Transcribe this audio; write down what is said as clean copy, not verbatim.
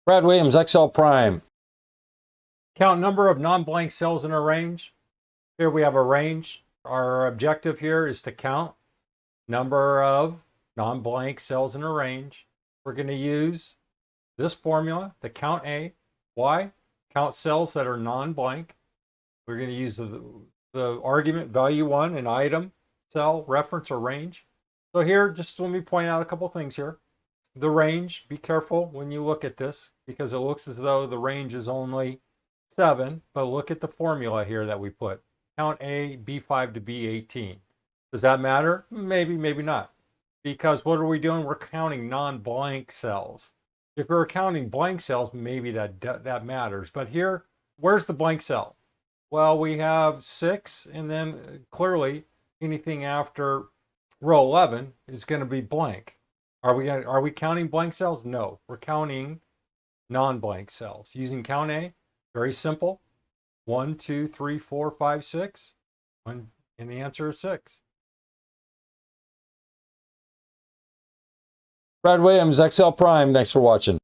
Brad Williams, Excel Prime. Count number of non-blank cells in a range. Here we have a range. Our objective here is to count number of non-blank cells in a range. We're going to use this formula, the count A. Why? Count cells that are non-blank. We're going to use the argument value 1, an item, cell, reference, or range. So here, just let me point out a couple things here. The range, be careful when you look at this because it looks as though the range is only 7, but look at the formula here that we put. Count A, B5 to B18. Does that matter? Maybe, maybe not. Because what are we doing? We're counting non-blank cells. If we're counting blank cells, maybe that matters. But here, where's the blank cell? Well, we have 6, and then clearly anything after row 11 is going to be blank. Are we counting blank cells? No, we're counting non-blank cells. Using count A, very simple. 1, 2, 3, 4, 5, 6. And the answer is 6. Brad Williams, Excel Prime. Thanks for watching.